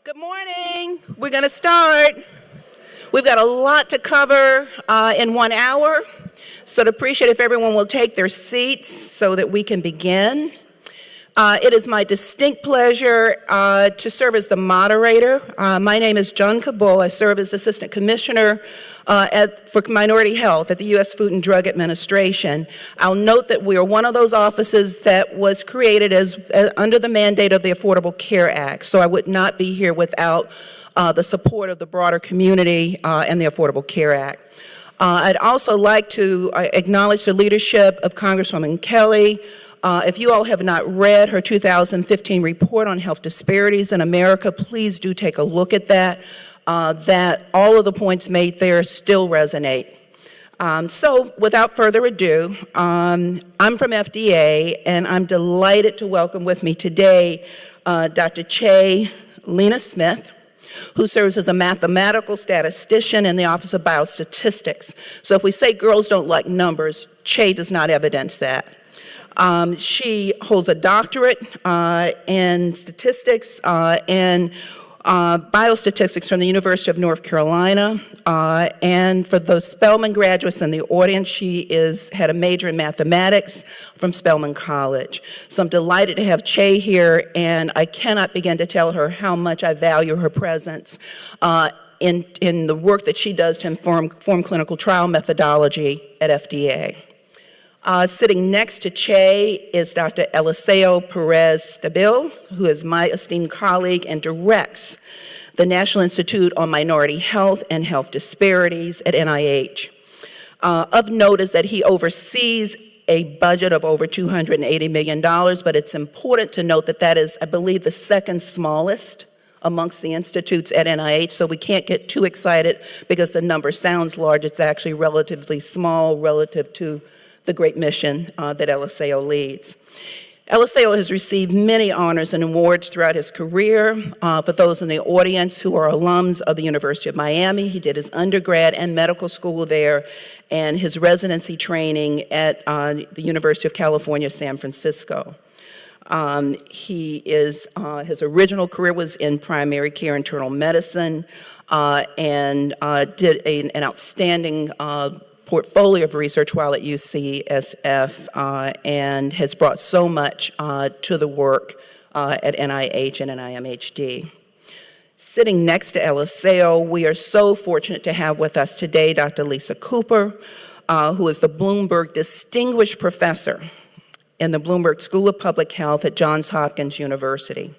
Good morning. We're going to start. We've got a lot to cover in 1 hour, so I'd appreciate if everyone will take their seats so that we can begin. It is my distinct pleasure to serve as the moderator. My name is Jonca. I serve as Assistant Commissioner for Minority Health at the U.S. Food and Drug Administration. I'll note that we are one of those offices that was created as under the mandate of the Affordable Care Act, so I would not be here without the support of the broader community and the Affordable Care Act. I'd also like to acknowledge the leadership of Congresswoman Kelly. If you all have not read her 2015 report on health disparities in America, please do take a look at that. That all of the points made there still resonate. So without further ado, I'm from FDA, and I'm delighted to welcome with me today Dr. Che Lena Smith, who serves as a mathematical statistician in the Office of Biostatistics. So if we say girls don't like numbers, Che does not evidence that. She holds a doctorate in statistics and biostatistics from the University of North Carolina. And for those Spelman graduates in the audience, she had a major in mathematics from Spelman College. So I'm delighted to have Che here, and I cannot begin to tell her how much I value her presence in the work that she does to inform clinical trial methodology at FDA. Sitting next to Che is Dr. Eliseo Pérez-Stable, who is my esteemed colleague and directs the National Institute on Minority Health and Health Disparities at NIH. Of note is that he oversees a budget of over $280 million, but it's important to note that that is, I believe, the second smallest amongst the institutes at NIH, so we can't get too excited because the number sounds large. It's actually relatively small relative to the great mission that Eliseo leads. Eliseo has received many honors and awards throughout his career. For those in the audience who are alums of the University of Miami, he did his undergrad and medical school there, and his residency training at the University of California, San Francisco. His original career was in primary care internal medicine, and did an outstanding portfolio of research while at UCSF, and has brought so much to the work at NIH and NIMHD. Sitting next to Eliseo, we are so fortunate to have with us today Dr. Lisa Cooper, who is the Bloomberg Distinguished Professor in the Bloomberg School of Public Health at Johns Hopkins University.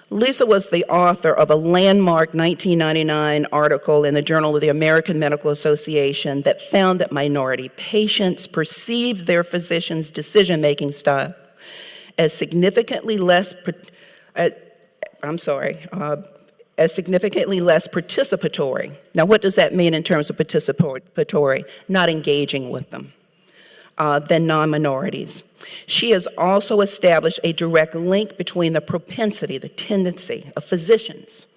Lisa was the author of a landmark 1999 article in the Journal of the American Medical Association that found that minority patients perceived their physician's decision-making style as significantly less participatory. Now, what does that mean in terms of participatory? Not engaging with them than non-minorities. She has also established a direct link between the propensity, the tendency of physicians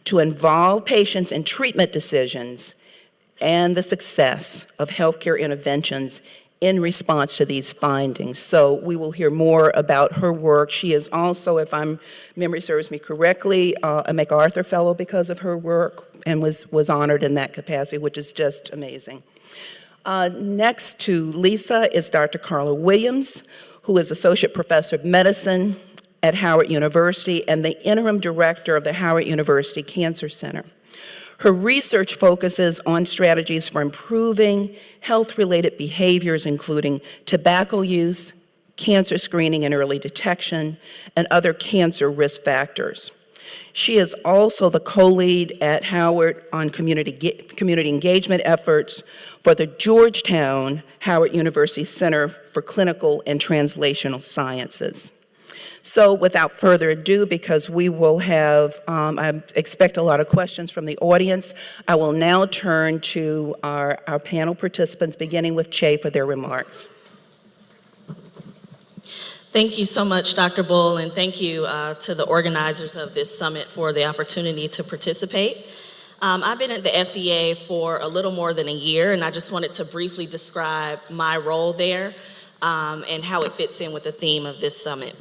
to involve patients in treatment decisions and the success of healthcare interventions in response to these findings. So we will hear more about her work. She is also, if memory serves me correctly, a MacArthur Fellow because of her work, and was honored in that capacity, which is just amazing. Next to Lisa is Dr. Carla Williams, who is Associate Professor of Medicine at Howard University and the Interim Director of the Howard University Cancer Center. Her research focuses on strategies for improving health-related behaviors, including tobacco use, cancer screening and early detection, and other cancer risk factors. She is also the co-lead at Howard on community engagement efforts for the Georgetown Howard University Center for Clinical and Translational Sciences. So without further ado, because we will have, I expect a lot of questions from the audience, I will now turn to our panel participants, beginning with Che for their remarks. Thank you so much, Dr. Bull, and thank you to the organizers of this summit for the opportunity to participate. I've been at the FDA for a little more than a year, and I just wanted to briefly describe my role there and how it fits in with the theme of this summit.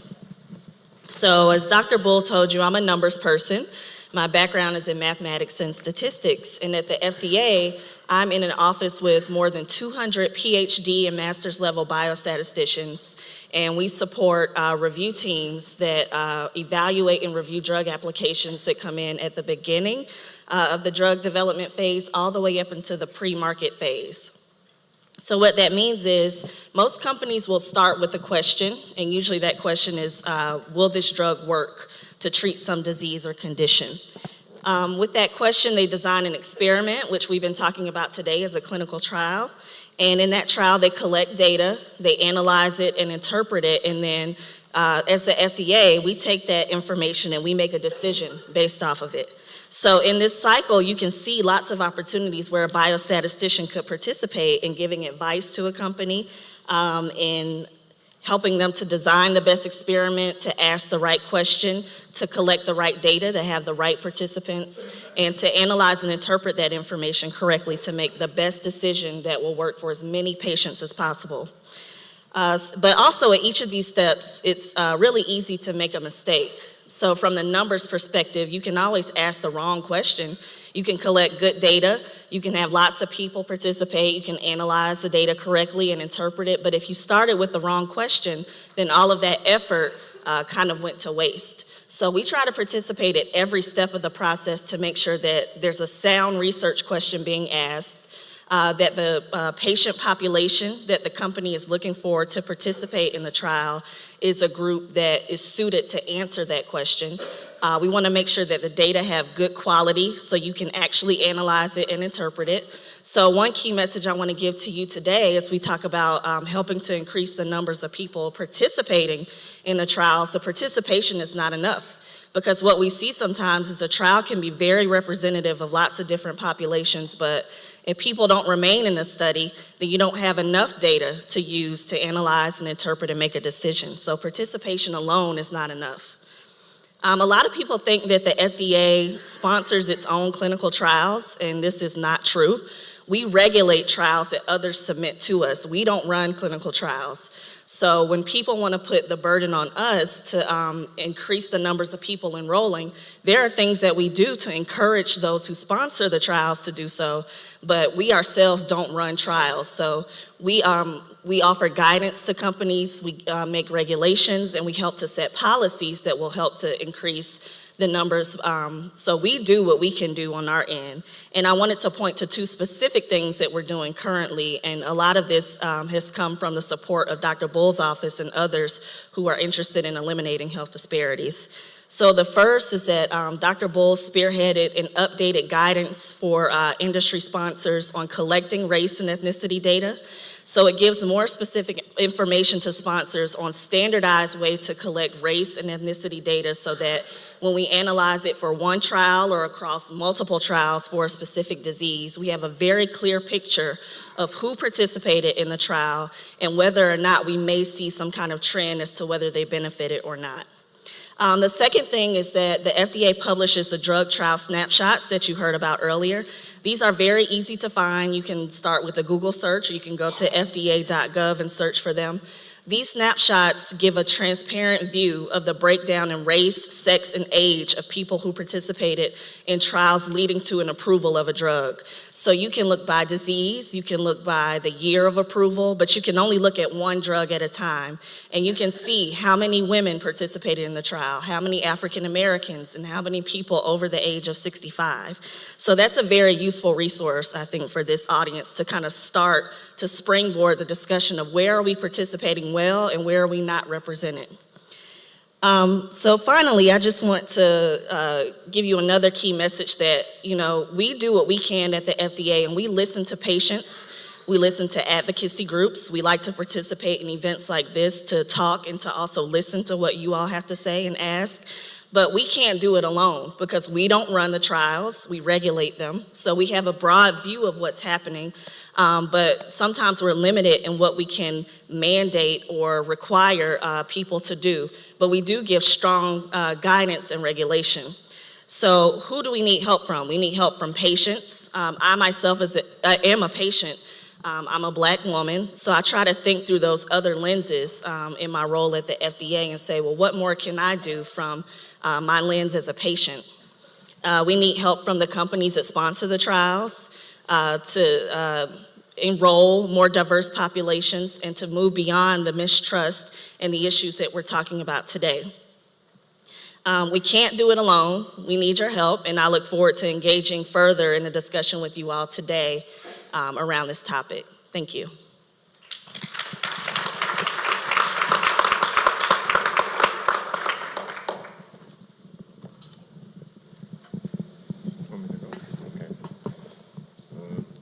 So as Dr. Bull told you, I'm a numbers person. My background is in mathematics and statistics, and at the FDA, I'm in an office with more than 200 PhD and master's level biostatisticians, and we support review teams that evaluate and review drug applications that come in at the beginning of the drug development phase all the way up into the pre-market phase. So what that means is most companies will start with a question, and usually that question is, will this drug work to treat some disease or condition? With that question, they design an experiment, which we've been talking about today as a clinical trial. And in that trial, they collect data, they analyze it and interpret it, and then as the FDA, we take that information and we make a decision based off of it. So in this cycle, you can see lots of opportunities where a biostatistician could participate in giving advice to a company, in helping them to design the best experiment, to ask the right question, to collect the right data, to have the right participants, and to analyze and interpret that information correctly to make the best decision that will work for as many patients as possible. But also at each of these steps, it's really easy to make a mistake. So from the numbers perspective, you can always ask the wrong question. You can collect good data, you can have lots of people participate, you can analyze the data correctly and interpret it, but if you started with the wrong question, then all of that effort kind of went to waste. So we try to participate at every step of the process to make sure that there's a sound research question being asked, that the patient population that the company is looking for to participate in the trial is a group that is suited to answer that question. We want to make sure that the data have good quality so you can actually analyze it and interpret it. So one key message I want to give to you today as we talk about helping to increase the numbers of people participating in the trials, the participation is not enough. Because what we see sometimes is a trial can be very representative of lots of different populations, but if people don't remain in the study, then you don't have enough data to use to analyze and interpret and make a decision. So participation alone is not enough. A lot of people think that the FDA sponsors its own clinical trials, and this is not true. We regulate trials that others submit to us. We don't run clinical trials. So when people want to put the burden on us to increase the numbers of people enrolling, there are things that we do to encourage those who sponsor the trials to do so, but we ourselves don't run trials. So we offer guidance to companies, we make regulations, and we help to set policies that will help to increase the numbers. So we do what we can do on our end. And I wanted to point to two specific things that we're doing currently, and a lot of this has come from the support of Dr. Bull's office and others who are interested in eliminating health disparities. So the first is that Dr. Bull spearheaded an updated guidance for industry sponsors on collecting race and ethnicity data. So it gives more specific information to sponsors on standardized way to collect race and ethnicity data so that when we analyze it for one trial or across multiple trials for a specific disease, we have a very clear picture of who participated in the trial and whether or not we may see some kind of trend as to whether they benefited or not. The second thing is that the FDA publishes the drug trial snapshots that you heard about earlier. These are very easy to find. You can start with a Google search, or you can go to fda.gov and search for them. These snapshots give a transparent view of the breakdown in race, sex, and age of people who participated in trials leading to an approval of a drug. So you can look by disease, you can look by the year of approval, but you can only look at one drug at a time. And you can see how many women participated in the trial, how many African Americans, and how many people over the age of 65. So that's a very useful resource, I think, for this audience to kind of start to springboard the discussion of where are we participating well and where are we not represented. So finally, I just want to give you another key message that, we do what we can at the FDA, and we listen to patients, we listen to advocacy groups, we like to participate in events like this to talk and to also listen to what you all have to say and ask. But we can't do it alone because we don't run the trials, we regulate them. So we have a broad view of what's happening, but sometimes we're limited in what we can mandate or require people to do. But we do give strong guidance and regulation. So who do we need help from? We need help from patients. I myself am a patient. I'm a Black woman, so I try to think through those other lenses in my role at the FDA and say, well, what more can I do from my lens as a patient? We need help from the companies that sponsor the trials to enroll more diverse populations and to move beyond the mistrust and the issues that we're talking about today. We can't do it alone. We need your help, and I look forward to engaging further in a discussion with you all today around this topic. Thank you.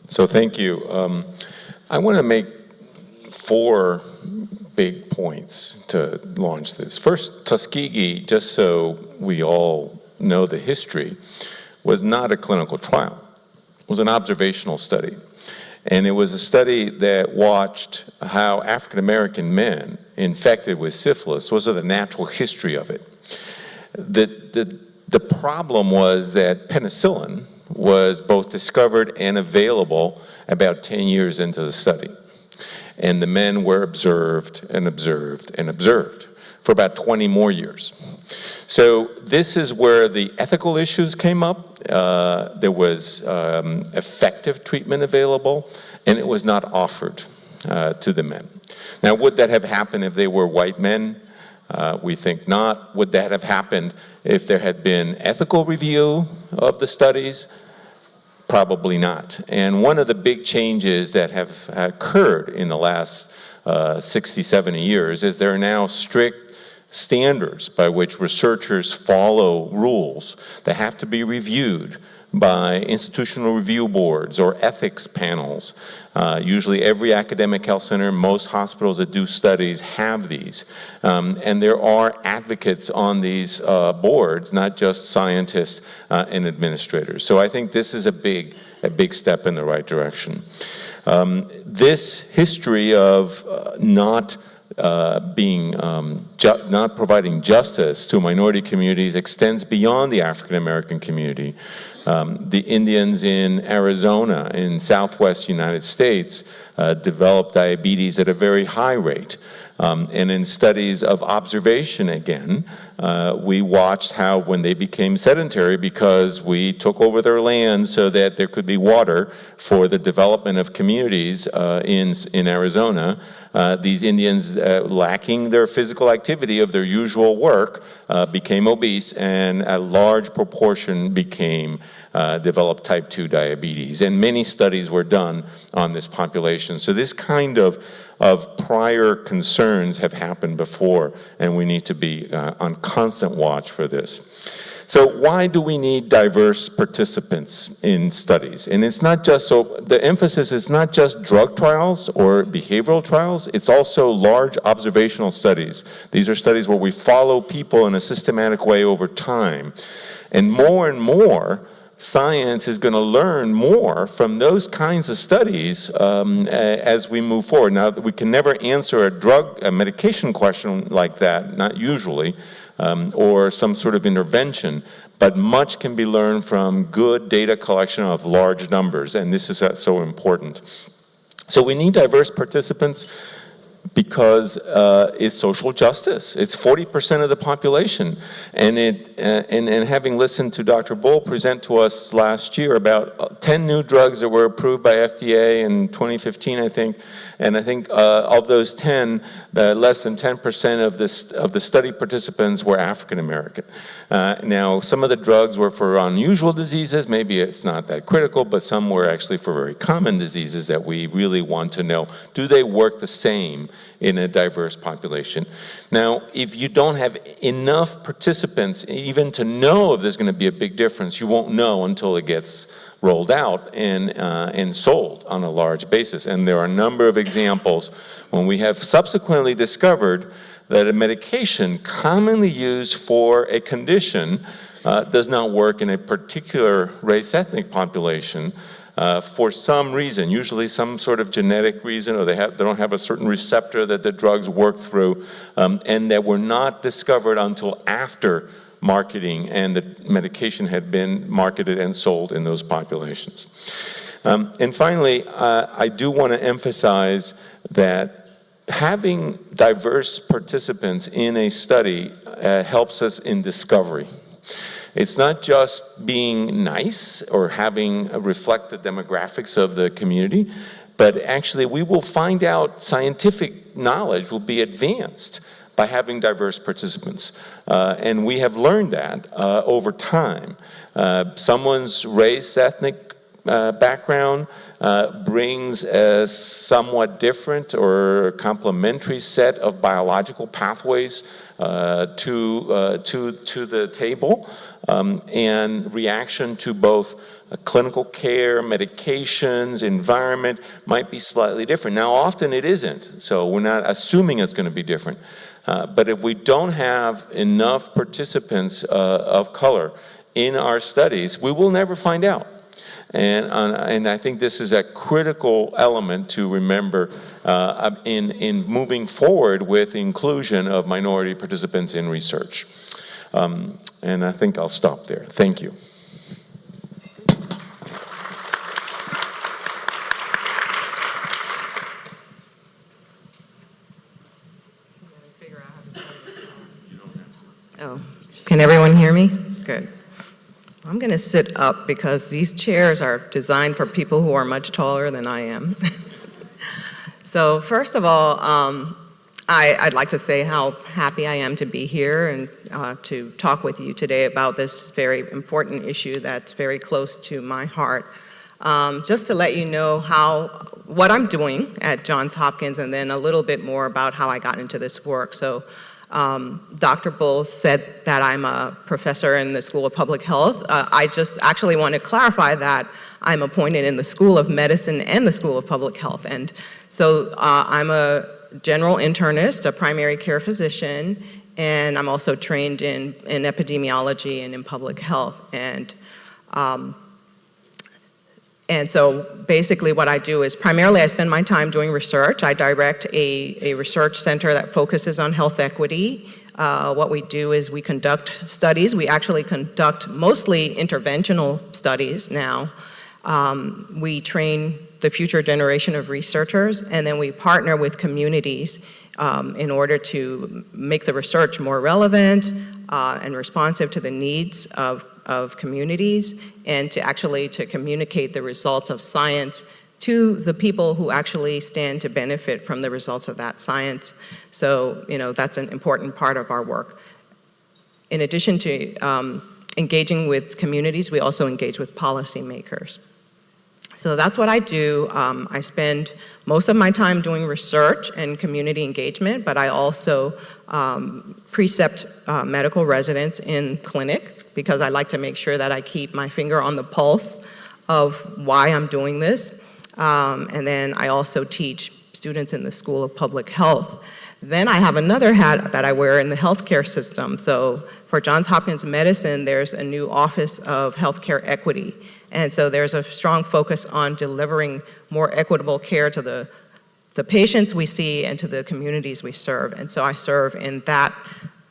So thank you. I want to make 4 big points to launch this. First, Tuskegee, just so we all know the history, was not a clinical trial. It was an observational study. And it was a study that watched how African American men infected with syphilis, was the natural history of it. The problem was that penicillin was both discovered and available about 10 years into the study. And the men were observed and observed and observed for about 20 more years. So this is where the ethical issues came up. There was effective treatment available, and it was not offered to the men. Now, would that have happened if they were white men? We think not. Would that have happened if there had been ethical review of the studies? Probably not. And one of the big changes that have occurred in the last 60, 70 years is there are now strict standards by which researchers follow rules that have to be reviewed by institutional review boards or ethics panels. Usually every academic health center, most hospitals that do studies have these. And there are advocates on these boards, not just scientists and administrators. So I think this is a big step in the right direction. This history of not providing justice to minority communities extends beyond the African American community. The Indians in Arizona, in Southwest United States, developed diabetes at a very high rate. And in studies of observation again, we watched how when they became sedentary because we took over their land so that there could be water for the development of communities in Arizona, these Indians, lacking their physical activity of their usual work, became obese, and a large proportion developed type 2 diabetes. And many studies were done on this population. So this kind of prior concerns have happened before, and we need to be on constant watch for this. So why do we need diverse participants in studies? And it's not just, so the emphasis is not just drug trials or behavioral trials, it's also large observational studies. These are studies where we follow people in a systematic way over time. And more, science is going to learn more from those kinds of studies as we move forward. Now, we can never answer a medication question like that, not usually, or some sort of intervention, but much can be learned from good data collection of large numbers, and this is so important. So we need diverse participants because it's social justice. It's 40% of the population. And having listened to Dr. Bull present to us last year about 10 new drugs that were approved by FDA in 2015, I think, and I think of those 10, less than 10% of the study participants were African American. Now, some of the drugs were for unusual diseases. Maybe it's not that critical, but some were actually for very common diseases that we really want to know. Do they work the same in a diverse population? Now, if you don't have enough participants even to know if there's going to be a big difference, you won't know until it gets rolled out and sold on a large basis. And there are a number of examples when we have subsequently discovered that a medication commonly used for a condition does not work in a particular race ethnic population for some reason, usually some sort of genetic reason, or they don't have a certain receptor that the drugs work through, and that were not discovered until after marketing and the medication had been marketed and sold in those populations. And finally, I do want to emphasize that having diverse participants in a study helps us in discovery. It's not just being nice or having reflect the demographics of the community, but actually we will find out scientific knowledge will be advanced by having diverse participants. And we have learned that over time. Someone's race, ethnic background brings a somewhat different or complementary set of biological pathways to the table, and reaction to both clinical care, medications, environment might be slightly different. Now, often it isn't, so we're not assuming it's going to be different. But if we don't have enough participants of color in our studies, we will never find out. And I think this is a critical element to remember in moving forward with inclusion of minority participants in research. And I think I'll stop there. Thank you. Oh, can everyone hear me? Good. I'm going to sit up because these chairs are designed for people who are much taller than I am. So first of all, I'd like to say how happy I am to be here and to talk with you today about this very important issue that's very close to my heart. Just to let you know what I'm doing at Johns Hopkins, and then a little bit more about how I got into this work. So Dr. Bull said that I'm a professor in the School of Public Health. I just actually want to clarify that I'm appointed in the School of Medicine and the School of Public Health. And so I'm a general internist, a primary care physician, and I'm also trained in epidemiology and in public health. And so basically what I do is primarily I spend my time doing research. I direct a research center that focuses on health equity. What we do is we conduct studies. We actually conduct mostly interventional studies now. We train the future generation of researchers, and then we partner with communities in order to make the research more relevant and responsive to the needs of communities, and to communicate the results of science to the people who actually stand to benefit from the results of that science. So, that's an important part of our work. In addition to engaging with communities, we also engage with policymakers. So that's what I do. I spend most of my time doing research and community engagement, but I also precept medical residents in clinic, because I like to make sure that I keep my finger on the pulse of why I'm doing this. And then I also teach students in the School of Public Health. Then I have another hat that I wear in the healthcare system. So for Johns Hopkins Medicine, there's a new Office of Healthcare Equity. And so there's a strong focus on delivering more equitable care to the patients we see and to the communities we serve. And so I serve in that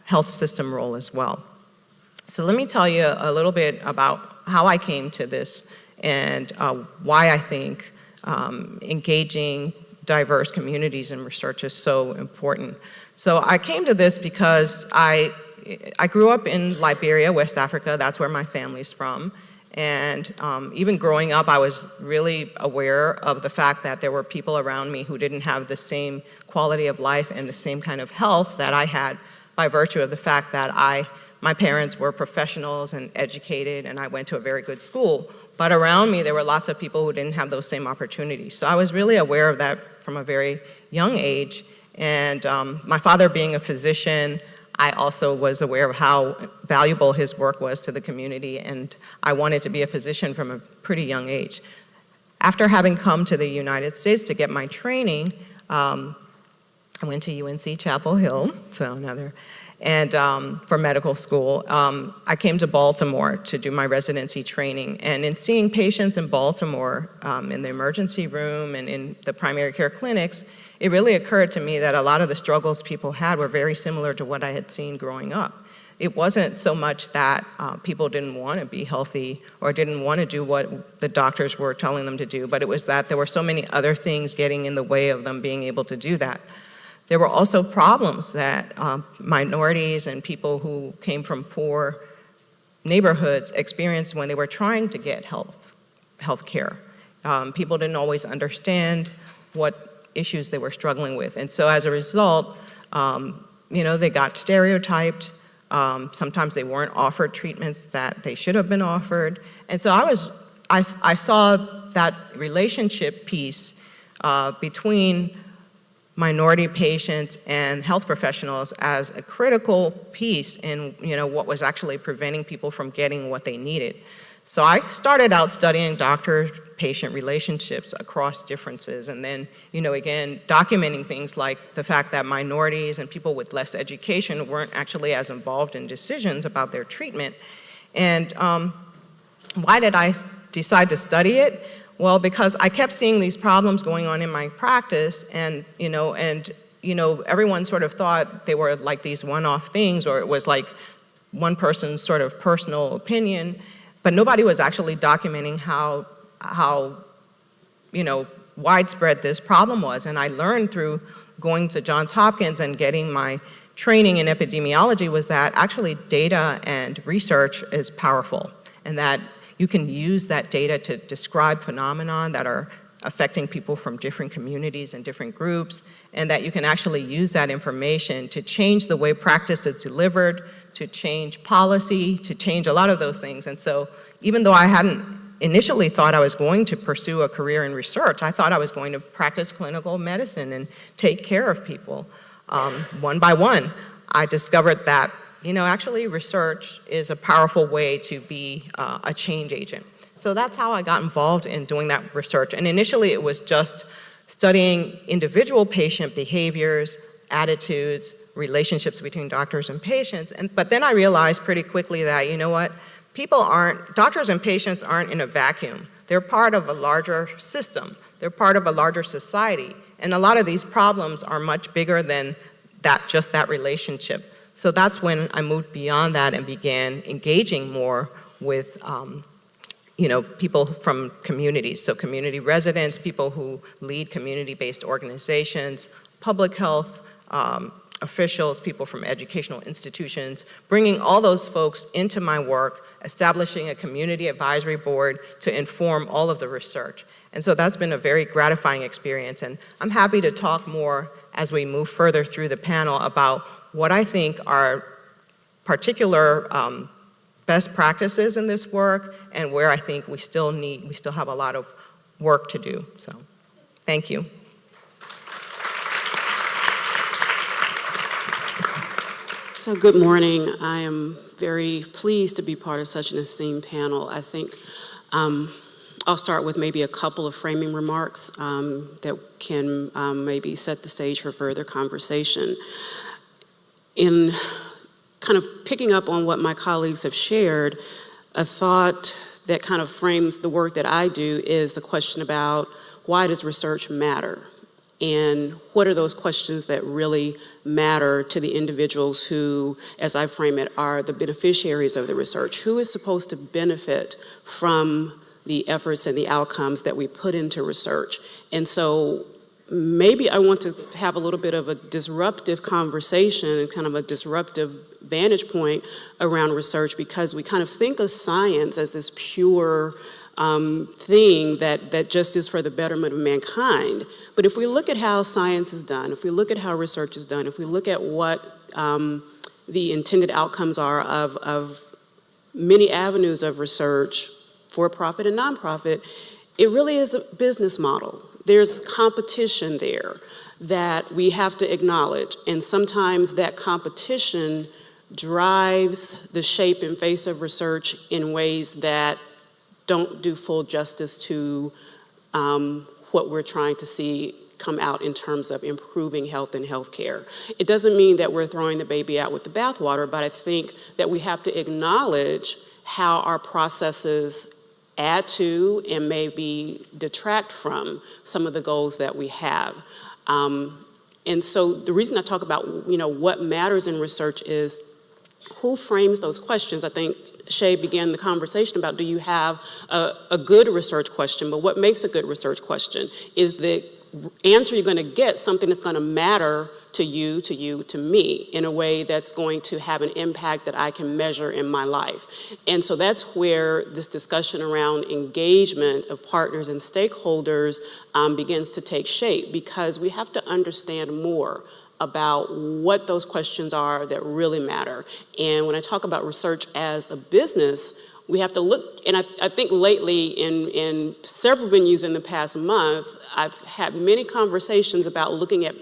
health system role as well. So let me tell you a little bit about how I came to this and why I think engaging diverse communities in research is so important. So I came to this because I grew up in Liberia, West Africa. That's where my family's from. And even growing up, I was really aware of the fact that there were people around me who didn't have the same quality of life and the same kind of health that I had by virtue of the fact that my parents were professionals and educated, and I went to a very good school. But around me, there were lots of people who didn't have those same opportunities. So I was really aware of that from a very young age. And my father being a physician, I also was aware of how valuable his work was to the community, and I wanted to be a physician from a pretty young age. After having come to the United States to get my training, I went to UNC Chapel Hill, and for medical school. I came to Baltimore to do my residency training, and in seeing patients in Baltimore in the emergency room and in the primary care clinics, it really occurred to me that a lot of the struggles people had were very similar to what I had seen growing up. it wasn't so much that people didn't want to be healthy or didn't want to do what the doctors were telling them to do, but it was that there were so many other things getting in the way of them being able to do that. There were also problems that minorities and people who came from poor neighborhoods experienced when they were trying to get health care. People didn't always understand what issues they were struggling with. And so as a result, they got stereotyped. Sometimes they weren't offered treatments that they should have been offered. And so I saw that relationship piece between minority patients and health professionals as a critical piece in what was actually preventing people from getting what they needed. So I started out studying doctor-patient relationships across differences, and then, again, documenting things like the fact that minorities and people with less education weren't actually as involved in decisions about their treatment. And why did I decide to study it? Well, because I kept seeing these problems going on in my practice, and everyone sort of thought they were like these one-off things, or it was like one person's sort of personal opinion. But nobody was actually documenting how widespread this problem was. And I learned through going to Johns Hopkins and getting my training in epidemiology was that actually data and research is powerful, and that you can use that data to describe phenomena that are affecting people from different communities and different groups, and that you can actually use that information to change the way practice is delivered, to change policy, to change a lot of those things. And so even though I hadn't initially thought I was going to pursue a career in research, I thought I was going to practice clinical medicine and take care of people. One by one, I discovered that actually research is a powerful way to be a change agent. So that's how I got involved in doing that research. And initially it was just studying individual patient behaviors, attitudes, relationships between doctors and patients. But then I realized pretty quickly that, doctors and patients aren't in a vacuum. They're part of a larger system. They're part of a larger society. And a lot of these problems are much bigger than just that relationship. So that's when I moved beyond that and began engaging more with people from communities. So community residents, people who lead community-based organizations, public health officials, people from educational institutions, bringing all those folks into my work, establishing a community advisory board to inform all of the research. And so that's been a very gratifying experience. And I'm happy to talk more as we move further through the panel about what I think are particular best practices in this work, and where I think we still have a lot of work to do. So, thank you. So good morning. I am very pleased to be part of such an esteemed panel. I think I'll start with maybe a couple of framing remarks that can maybe set the stage for further conversation. In kind of picking up on what my colleagues have shared, a thought that kind of frames the work that I do is the question about why does research matter? And what are those questions that really matter to the individuals who, as I frame it, are the beneficiaries of the research? Who is supposed to benefit from the efforts and the outcomes that we put into research? And so maybe I want to have a little bit of a disruptive conversation and kind of a disruptive vantage point around research, because we kind of think of science as this pure thing that just is for the betterment of mankind. But if we look at how science is done, if we look at how research is done, if we look at what the intended outcomes are of many avenues of research, for-profit and nonprofit, it really is a business model. There's competition there that we have to acknowledge, and sometimes that competition drives the shape and face of research in ways that don't do full justice to what we're trying to see come out in terms of improving health and healthcare. It doesn't mean that we're throwing the baby out with the bathwater, but I think that we have to acknowledge how our processes add to and maybe detract from some of the goals that we have. And so the reason I talk about what matters in research is who frames those questions? I think Shay began the conversation about, do you have a good research question? But what makes a good research question? Is the answer you're going to get something that's going to matter to you, to me, in a way that's going to have an impact that I can measure in my life? And so that's where this discussion around engagement of partners and stakeholders begins to take shape, because we have to understand more about what those questions are that really matter. And when I talk about research as a business, we have to look, and I think lately in several venues in the past month, I've had many conversations about looking at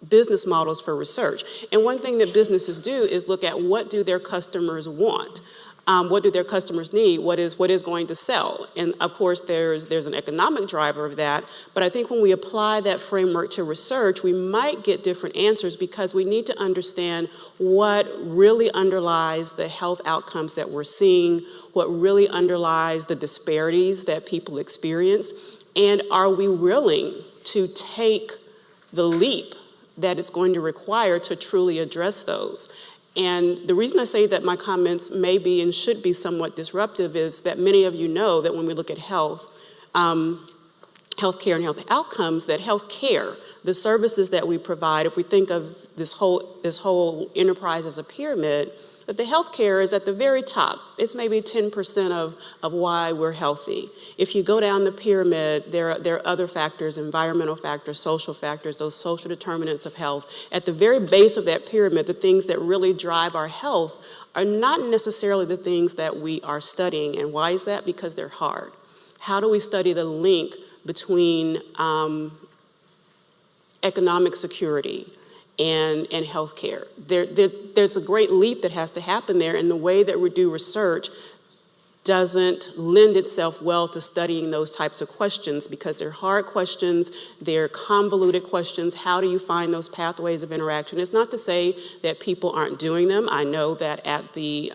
business models for research. And one thing that businesses do is look at what do their customers want. What do their customers need? What is going to sell? And of course, there's an economic driver of that. But I think when we apply that framework to research, we might get different answers, because we need to understand what really underlies the health outcomes that we're seeing, what really underlies the disparities that people experience, and are we willing to take the leap that it's going to require to truly address those? And the reason I say that my comments may be and should be somewhat disruptive is that many of you know that when we look at health, healthcare and health outcomes, that healthcare, the services that we provide, if we think of this whole enterprise as a pyramid, that the healthcare is at the very top. It's maybe 10% of why we're healthy. If you go down the pyramid, there are other factors, environmental factors, social factors, those social determinants of health. At the very base of that pyramid, the things that really drive our health are not necessarily the things that we are studying. And why is that? Because they're hard. How do we study the link between economic security and healthcare? There's a great leap that has to happen there, and the way that we do research doesn't lend itself well to studying those types of questions, because they're hard questions, they're convoluted questions. How do you find those pathways of interaction? It's not to say that people aren't doing them. I know that at the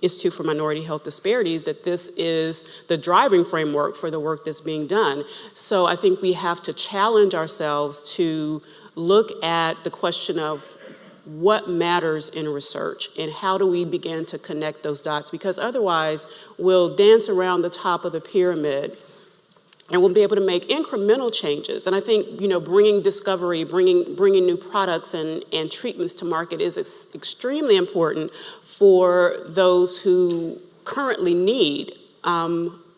Institute for Minority Health Disparities, that this is the driving framework for the work that's being done. So I think we have to challenge ourselves to look at the question of what matters in research and how do we begin to connect those dots, because otherwise we'll dance around the top of the pyramid and we'll be able to make incremental changes. And I think, bringing discovery, bringing new products and treatments to market is extremely important for those who currently need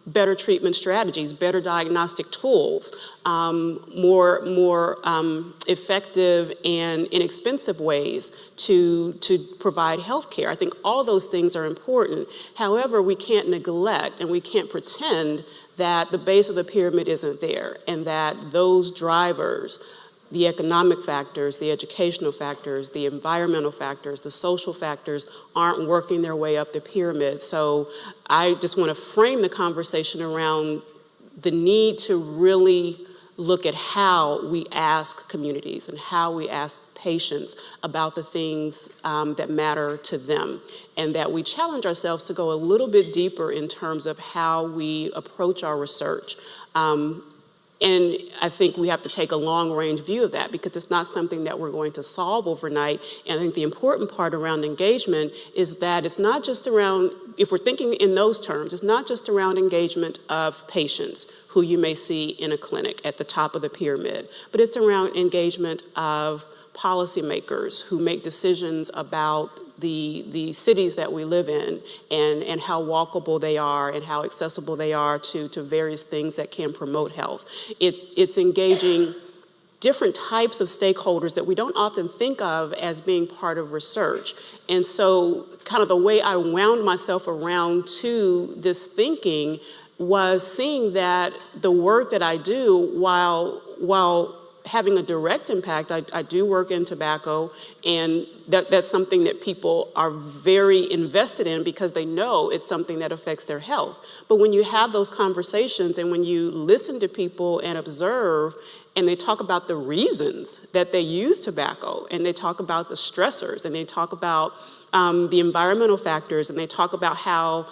better treatment strategies, better diagnostic tools, more effective and inexpensive ways to provide health care. I think all those things are important. However, we can't neglect and we can't pretend that the base of the pyramid isn't there, and that those drivers, the economic factors, the educational factors, the environmental factors, the social factors aren't working their way up the pyramid. So I just want to frame the conversation around the need to really look at how we ask communities and how we ask patients about the things that matter to them, and that we challenge ourselves to go a little bit deeper in terms of how we approach our research. And I think we have to take a long-range view of that, because it's not something that we're going to solve overnight. And I think the important part around engagement is that it's not just around, if we're thinking in those terms, it's not just around engagement of patients who you may see in a clinic at the top of the pyramid, but it's around engagement of policymakers who make decisions about the cities that we live in, and how walkable they are and how accessible they are to various things that can promote health. It's engaging different types of stakeholders that we don't often think of as being part of research. And so kind of the way I wound myself around to this thinking was seeing that the work that I do, while having a direct impact, I do work in tobacco, and that's something that people are very invested in because they know it's something that affects their health. But when you have those conversations and when you listen to people and observe, and they talk about the reasons that they use tobacco, and they talk about the stressors, and they talk about the environmental factors, and they talk about how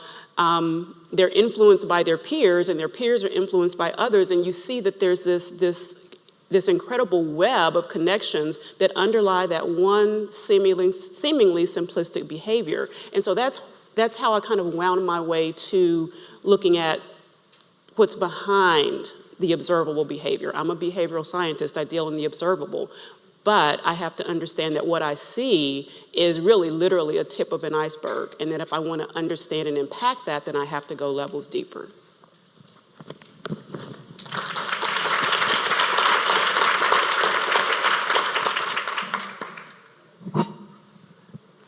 they're influenced by their peers, and their peers are influenced by others, and you see that there's this this incredible web of connections that underlie that one seemingly simplistic behavior. And so that's how I kind of wound my way to looking at what's behind the observable behavior. I'm a behavioral scientist, I deal in the observable, but I have to understand that what I see is really literally a tip of an iceberg, and that if I want to understand and impact that, then I have to go levels deeper.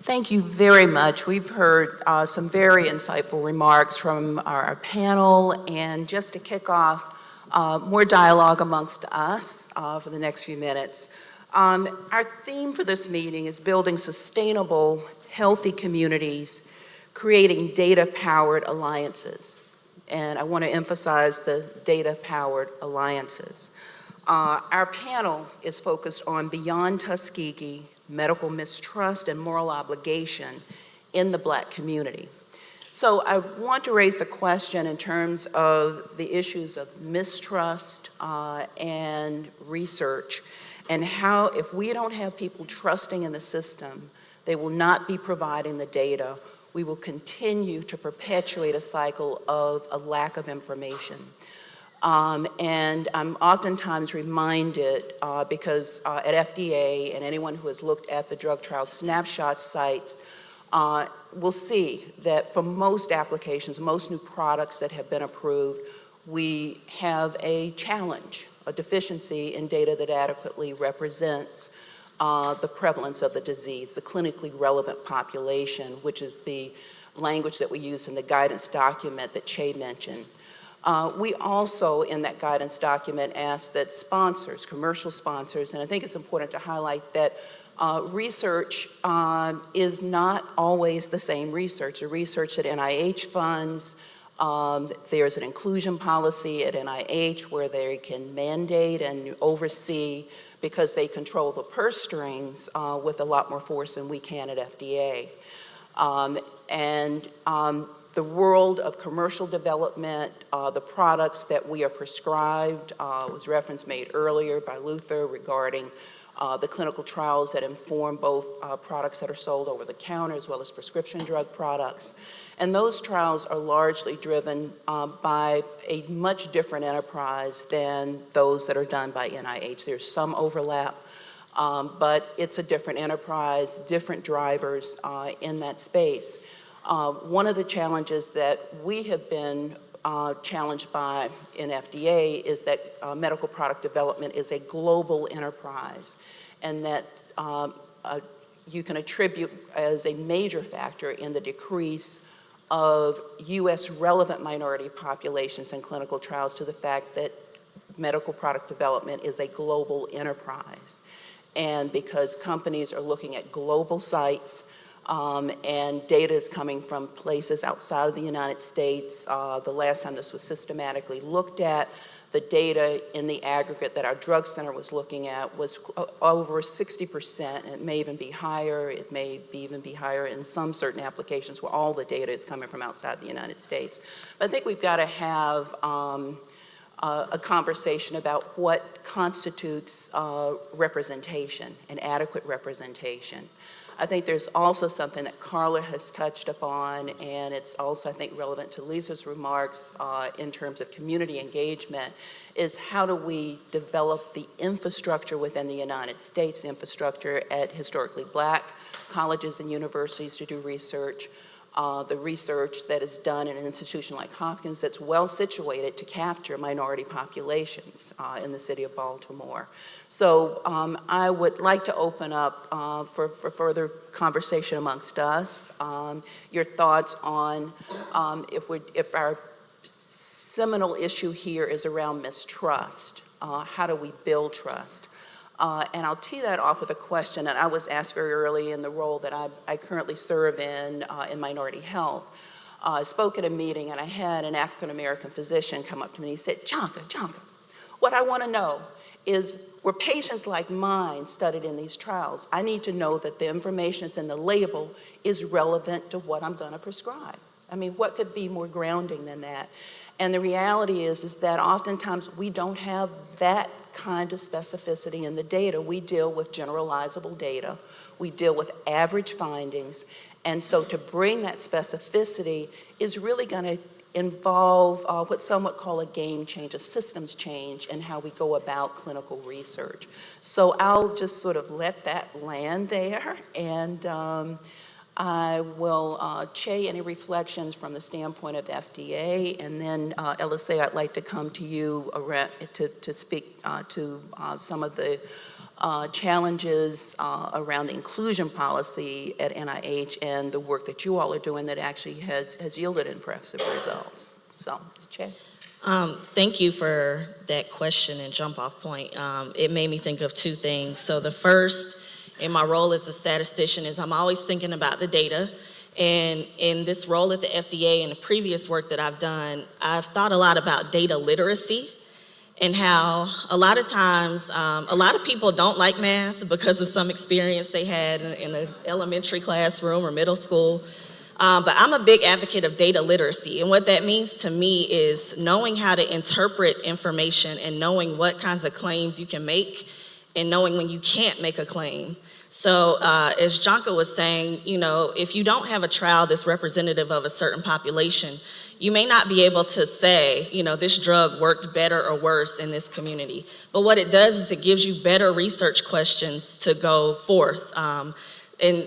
Thank you very much. We've heard some very insightful remarks from our panel, and just to kick off more dialogue amongst us for the next few minutes. Our theme for this meeting is building sustainable, healthy communities, creating data-powered alliances. And I want to emphasize the data-powered alliances. Our panel is focused on beyond Tuskegee, medical mistrust and moral obligation in the Black community. So I want to raise the question in terms of the issues of mistrust and research, and how, if we don't have people trusting in the system, they will not be providing the data. We will continue to perpetuate a cycle of a lack of information. And I'm oftentimes reminded, because at FDA, and anyone who has looked at the drug trial snapshot sites will see that for most applications, most new products that have been approved, we have a challenge, a deficiency in data that adequately represents the prevalence of the disease, the clinically relevant population, which is the language that we use in the guidance document that Che mentioned. We also, in that guidance document, asked that sponsors, commercial sponsors, and I think it's important to highlight that research is not always the same research. The research that NIH funds, there's an inclusion policy at NIH where they can mandate and oversee, because they control the purse strings with a lot more force than we can at FDA. The world of commercial development, the products that we are prescribed, was reference made earlier by Luther regarding the clinical trials that inform both products that are sold over the counter as well as prescription drug products. And those trials are largely driven by a much different enterprise than those that are done by NIH. There's some overlap, but it's a different enterprise, different drivers in that space. One of the challenges that we have been challenged by in FDA is that medical product development is a global enterprise, and that you can attribute as a major factor in the decrease of U.S. relevant minority populations in clinical trials to the fact that medical product development is a global enterprise. And because companies are looking at global sites, and data is coming from places outside of the United States. The last time this was systematically looked at, the data in the aggregate that our drug center was looking at was over 60%. It may even be higher. It may even be higher in some certain applications where all the data is coming from outside the United States. But I think we've got to have a conversation about what constitutes representation and adequate representation. I think there's also something that Carla has touched upon, and it's also, I think, relevant to Lisa's remarks in terms of community engagement, is how do we develop the infrastructure within the United States, infrastructure at historically Black colleges and universities to do research, the research that is done in an institution like Hopkins that's well situated to capture minority populations in the city of Baltimore. So I would like to open up for further conversation amongst us. Your thoughts on if our seminal issue here is around mistrust, how do we build trust? And I'll tee that off with a question that I was asked very early in the role that I currently serve in minority health. I spoke at a meeting and I had an African-American physician come up to me and he said, Jonca, what I want to know is, were patients like mine studied in these trials? I need to know that the information that's in the label is relevant to what I'm going to prescribe. I mean, what could be more grounding than that? And the reality is that oftentimes we don't have that kind of specificity in the data. We deal with generalizable data. We deal with average findings. And so to bring that specificity is really going to involve what some would call a game change, a systems change in how we go about clinical research. So I'll just sort of let that land there, and I will Che, any reflections from the standpoint of the FDA, and then Eliseo, I'd like to come to you to speak to some of the challenges around the inclusion policy at NIH and the work that you all are doing that actually has yielded impressive results. So, Che. Thank you for that question and jump off point. It made me think of two things. So the first, in my role as a statistician, is I'm always thinking about the data. And in this role at the FDA and the previous work that I've done, I've thought a lot about data literacy and how a lot of times, a lot of people don't like math because of some experience they had in an elementary classroom or middle school. But I'm a big advocate of data literacy. And what that means to me is knowing how to interpret information and knowing what kinds of claims you can make and knowing when you can't make a claim. So as Jonca was saying, you know, if you don't have a trial that's representative of a certain population, you may not be able to say, you know, this drug worked better or worse in this community. But what it does is it gives you better research questions to go forth. And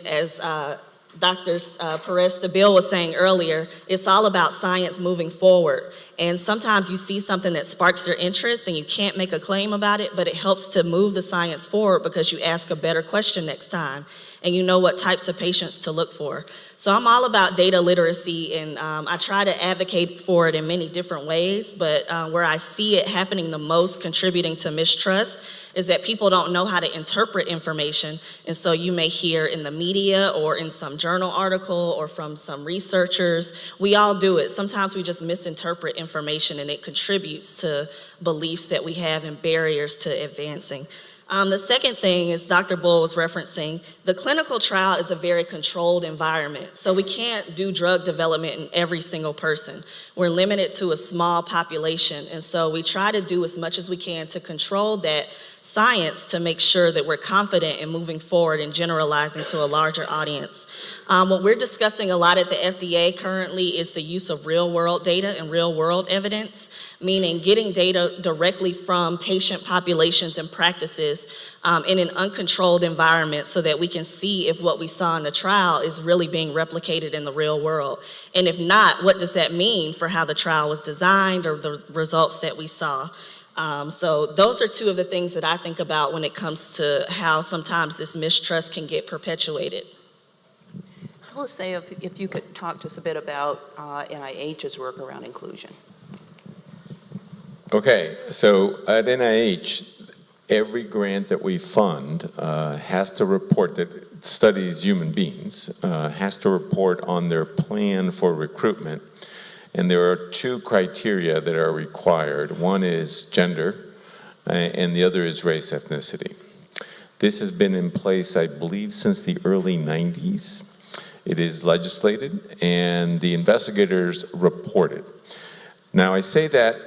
as Dr. Pérez-Stable was saying earlier, it's all about science moving forward. And sometimes you see something that sparks your interest and you can't make a claim about it, but it helps to move the science forward because you ask a better question next time and you know what types of patients to look for. So I'm all about data literacy, and I try to advocate for it in many different ways, but where I see it happening the most, contributing to mistrust, is that people don't know how to interpret information. And so you may hear in the media or in some journal article or from some researchers, we all do it. Sometimes we just misinterpret information and it contributes to beliefs that we have and barriers to advancing. The second thing is Dr. Bull was referencing, the clinical trial is a very controlled environment. So we can't do drug development in every single person. We're limited to a small population. And so we try to do as much as we can to control that science to make sure that we're confident in moving forward and generalizing to a larger audience. What we're discussing a lot at the FDA currently is the use of real-world data and real-world evidence, meaning getting data directly from patient populations and practices in an uncontrolled environment so that we can see if what we saw in the trial is really being replicated in the real world. And if not, what does that mean for how the trial was designed or the results that we saw? So those are two of the things that I think about when it comes to how sometimes this mistrust can get perpetuated. I will say if you could talk to us a bit about NIH's work around inclusion. Okay, so at NIH, every grant that we fund has to report, that studies human beings, has to report on their plan for recruitment. And there are two criteria that are required. One is gender, and the other is race ethnicity. This has been in place, I believe, since the early 90s. It is legislated, and the investigators report it. Now, I say that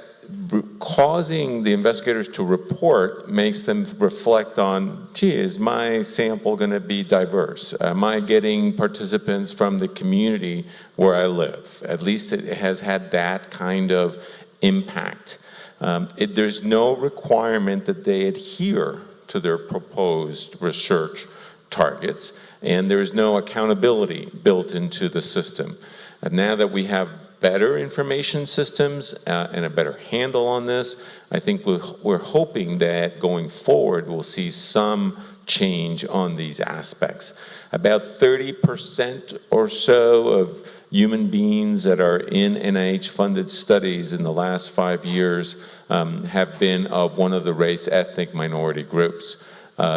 causing the investigators to report makes them reflect on, gee, is my sample going to be diverse? Am I getting participants from the community where I live? At least it has had that kind of impact. There's no requirement that they adhere to their proposed research targets, and there's no accountability built into the system. And now that we have better information systems and a better handle on this, I think we're hoping that going forward we'll see some change on these aspects. About 30% or so of human beings that are in NIH-funded studies in the last 5 years have been of one of the race ethnic minority groups.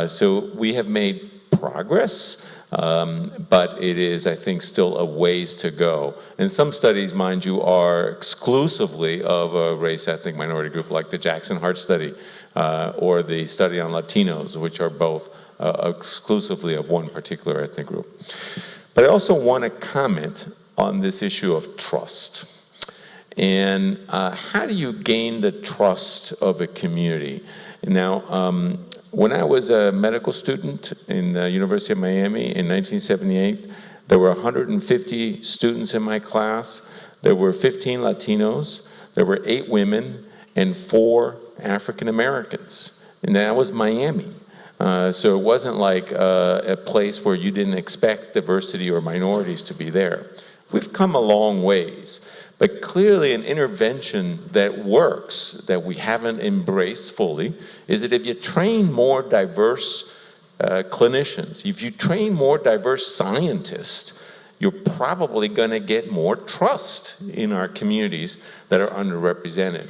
So we have made progress. But it is, I think, still a ways to go. And some studies, mind you, are exclusively of a race ethnic minority group, like the Jackson Heart Study or the study on Latinos, which are both exclusively of one particular ethnic group. But I also want to comment on this issue of trust. And how do you gain the trust of a community? Now, when I was a medical student in the University of Miami in 1978, there were 150 students in my class. There were 15 Latinos, there were 8 women, and 4 African Americans. And that was Miami. So it wasn't like a place where you didn't expect diversity or minorities to be there. We've come a long ways, but clearly an intervention that works, that we haven't embraced fully, is that if you train more diverse clinicians, if you train more diverse scientists, you're probably going to get more trust in our communities that are underrepresented.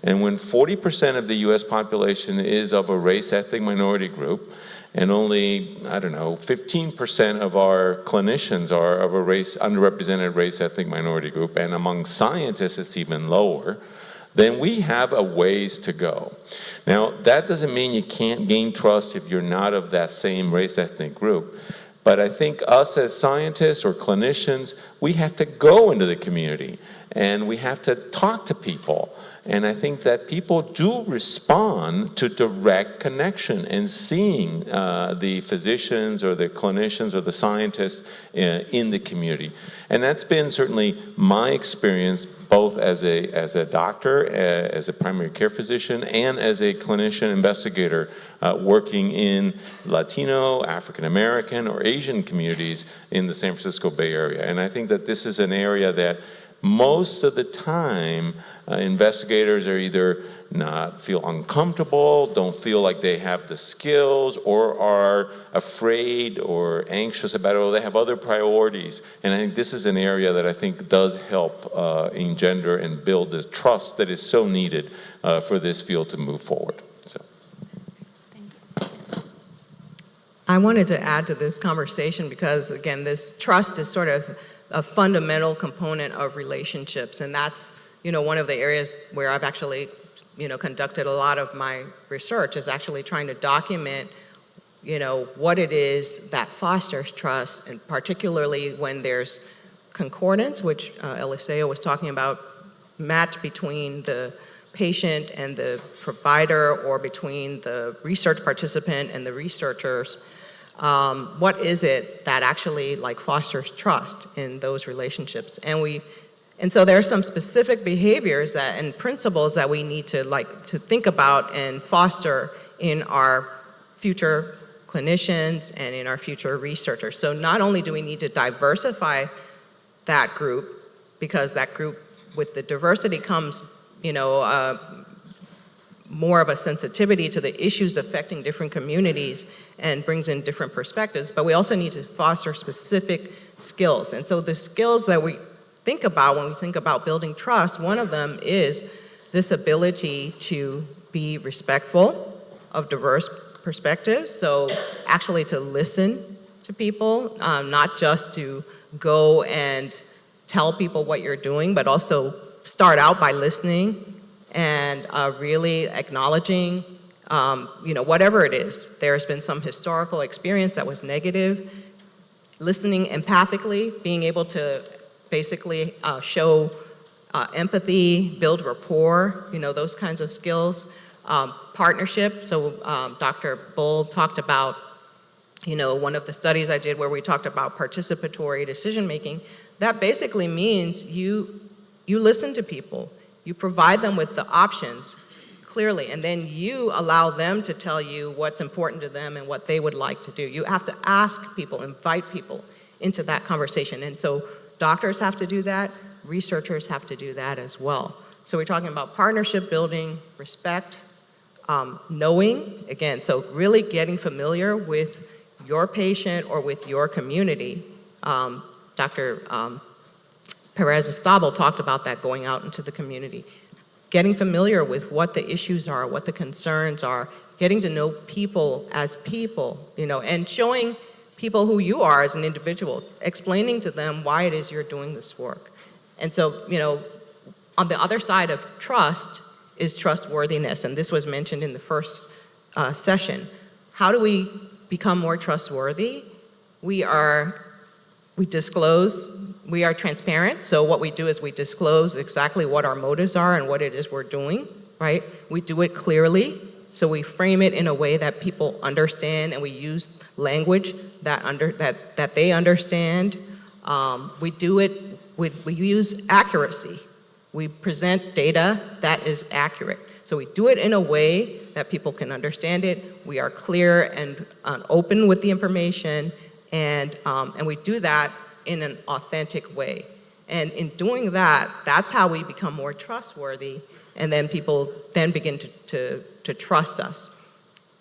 And when 40% of the US population is of a race ethnic minority group, and only, 15% of our clinicians are of a underrepresented race ethnic minority group, and among scientists it's even lower, then we have a ways to go. Now, that doesn't mean you can't gain trust if you're not of that same race ethnic group. But I think us as scientists or clinicians, we have to go into the community and we have to talk to people. And I think that people do respond to direct connection and seeing the physicians or the clinicians or the scientists in the community. And that's been certainly my experience both as a doctor, as a primary care physician, and as a clinician investigator working in Latino, African American, or Asian communities in the San Francisco Bay Area. And I think that this is an area that most of the time investigators are either not feel uncomfortable, don't feel like they have the skills, or are afraid or anxious about it, or they have other priorities. And I think this is an area that I think does help engender and build the trust that is so needed for this field to move forward. So. I wanted to add to this conversation because, again, this trust is sort of a fundamental component of relationships, and that's, one of the areas where I've actually, conducted a lot of my research, is actually trying to document, what it is that fosters trust, and particularly when there's concordance, which Eliseo was talking about, match between the patient and the provider, or between the research participant and the researchers. What is it that actually fosters trust in those relationships? And so there are some specific behaviors and principles that we need to think about and foster in our future clinicians and in our future researchers. So not only do we need to diversify that group, because that group with the diversity comes, more of a sensitivity to the issues affecting different communities and brings in different perspectives, but we also need to foster specific skills. And so the skills that we think about when we think about building trust, one of them is this ability to be respectful of diverse perspectives. So actually to listen to people, not just to go and tell people what you're doing, but also start out by listening and really acknowledging, whatever it is. There's been some historical experience that was negative. Listening empathically, being able to basically show empathy, build rapport, those kinds of skills. Partnership, so Dr. Bull talked about, one of the studies I did where we talked about participatory decision-making. That basically means you listen to people. You provide them with the options clearly, and then you allow them to tell you what's important to them and what they would like to do. You have to ask people, invite people into that conversation. And so doctors have to do that, researchers have to do that as well. So we're talking about partnership building, respect, knowing, again, so really getting familiar with your patient or with your community. Dr. Pérez-Stable talked about that, going out into the community, getting familiar with what the issues are, what the concerns are, getting to know people as people, and showing people who you are as an individual, explaining to them why it is you're doing this work. And so, on the other side of trust is trustworthiness, and this was mentioned in the first session. How do we become more trustworthy? We disclose we are transparent, so what we do is we disclose exactly what our motives are and what it is we're doing, right? We do it clearly, so we frame it in a way that people understand, and we use language that they understand. We do it we use accuracy. We present data that is accurate. So we do it in a way that people can understand it. We are clear and open with the information, and we do that in an authentic way. And in doing that, that's how we become more trustworthy, and then people then begin to trust us.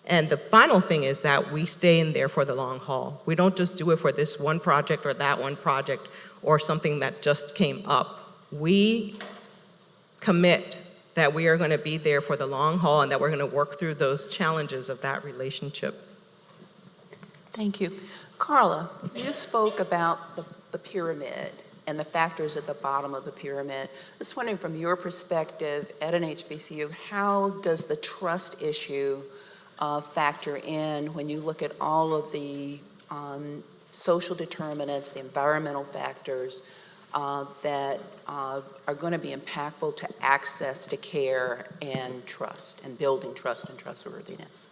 And the final thing is that we stay in there for the long haul. We don't just do it for this one project or that one project or something that just came up. We commit that we are going to be there for the long haul and that we're going to work through those challenges of that relationship. Thank you. Carla, you spoke about the pyramid and the factors at the bottom of the pyramid. Just wondering, from your perspective at an HBCU, how does the trust issue factor in when you look at all of the social determinants, the environmental factors that are going to be impactful to access to care and trust and building trust and trustworthiness?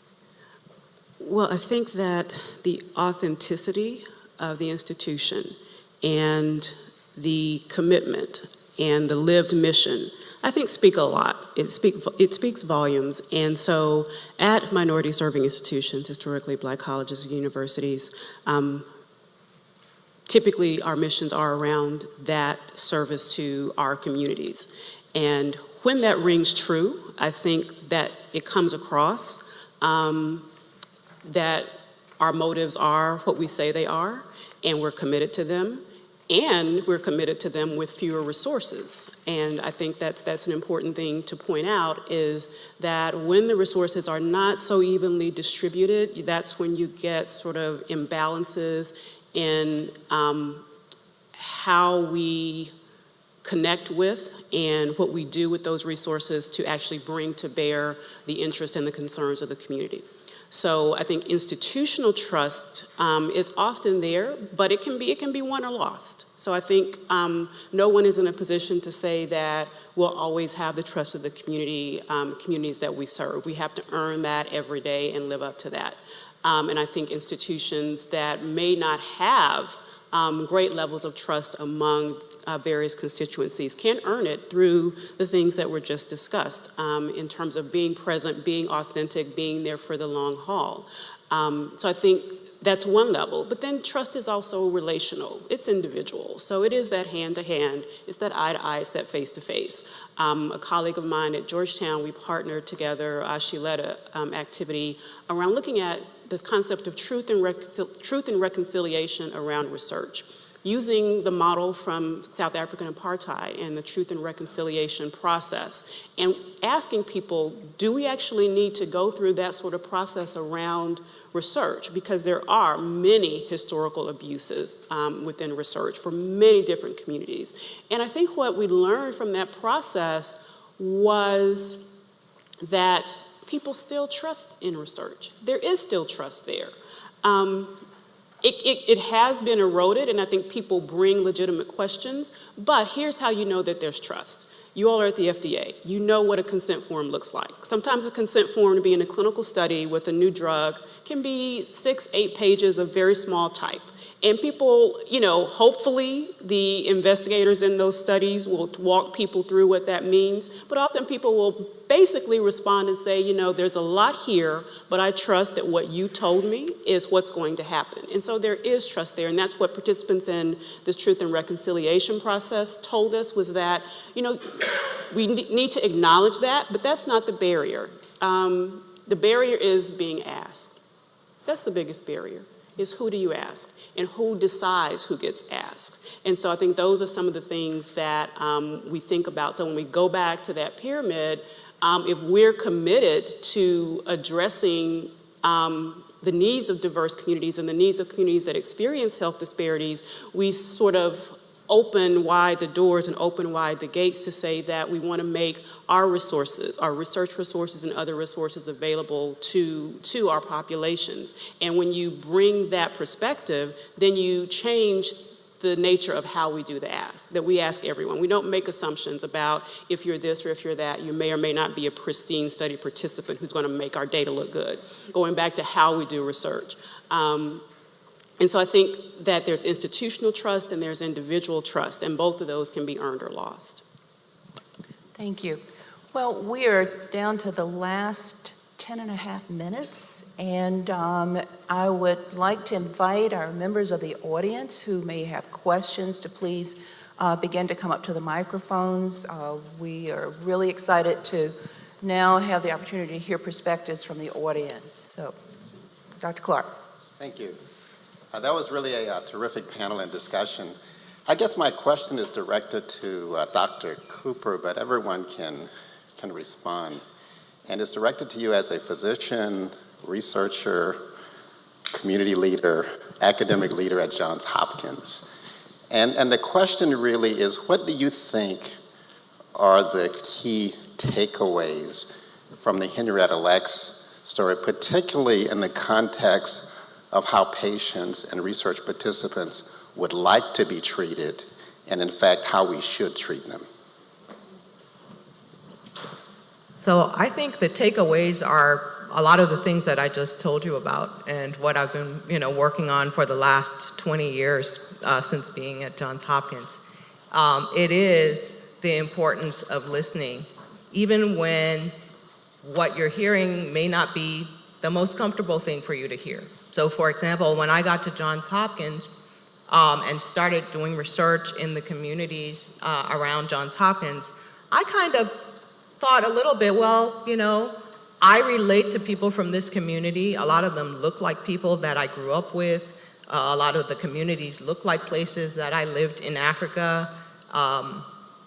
Well, I think that the authenticity of the institution and the commitment and the lived mission, I think, speak a lot. It speaks volumes. And so at minority serving institutions, historically Black colleges and universities, typically our missions are around that service to our communities. And when that rings true, I think that it comes across that our motives are what we say they are, and we're committed to them. And we're committed to them with fewer resources. And I think that's an important thing to point out, is that when the resources are not so evenly distributed, that's when you get sort of imbalances in how we connect with and what we do with those resources to actually bring to bear the interests and the concerns of the community. So I think institutional trust is often there, but it can be won or lost. So I think no one is in a position to say that we'll always have the trust of the community, communities that we serve. We have to earn that every day and live up to that. And I think institutions that may not have great levels of trust among various constituencies can earn it through the things that were just discussed in terms of being present, being authentic, being there for the long haul. So I think that's one level, but then trust is also relational. It's individual. So it is that hand-to-hand, it's that eye-to-eye, it's that face-to-face. A colleague of mine at Georgetown, we partnered together, she led an activity around looking at this concept of truth and reconciliation around research, using the model from South African apartheid and the truth and reconciliation process, and asking people, do we actually need to go through that sort of process around research? Because there are many historical abuses within research for many different communities. And I think what we learned from that process was that people still trust in research. There is still trust there. It has been eroded, and I think people bring legitimate questions, but here's how you know that there's trust. You all are at the FDA. You know what a consent form looks like. Sometimes a consent form to be in a clinical study with a new drug can be 6-8 pages of very small type. And people, hopefully the investigators in those studies will walk people through what that means, but often people will basically respond and say, there's a lot here, but I trust that what you told me is what's going to happen. And so there is trust there, and that's what participants in this truth and reconciliation process told us, was that, we need to acknowledge that, but that's not the barrier. The barrier is being asked. That's the biggest barrier, is who do you ask? And who decides who gets asked? And so I think those are some of the things that we think about. So when we go back to that pyramid, if we're committed to addressing the needs of diverse communities and the needs of communities that experience health disparities, we sort of open wide the doors and open wide the gates to say that we want to make our resources, our research resources and other resources available to our populations. And when you bring that perspective, then you change the nature of how we do the ask, that we ask everyone. We don't make assumptions about if you're this or if you're that. You may or may not be a pristine study participant who's going to make our data look good. Going back to how we do research. And so I think that there's institutional trust and there's individual trust, and both of those can be earned or lost. Thank you. Well, we are down to the last 10 and a half minutes, and I would like to invite our members of the audience who may have questions to please begin to come up to the microphones. We are really excited to now have the opportunity to hear perspectives from the audience. So, Dr. Clark. Thank you. That was really a terrific panel and discussion. I guess my question is directed to Dr. Cooper, but everyone can respond. And it's directed to you as a physician, researcher, community leader, academic leader at Johns Hopkins. And the question really is, what do you think are the key takeaways from the Henrietta Lacks story, particularly in the context of how patients and research participants would like to be treated, and in fact, how we should treat them? So I think the takeaways are a lot of the things that I just told you about and what I've been, working on for the last 20 years since being at Johns Hopkins. It is the importance of listening, even when what you're hearing may not be the most comfortable thing for you to hear. So for example, when I got to Johns Hopkins and started doing research in the communities around Johns Hopkins, I kind of thought a little bit, well, I relate to people from this community. A lot of them look like people that I grew up with. A lot of the communities look like places that I lived in Africa.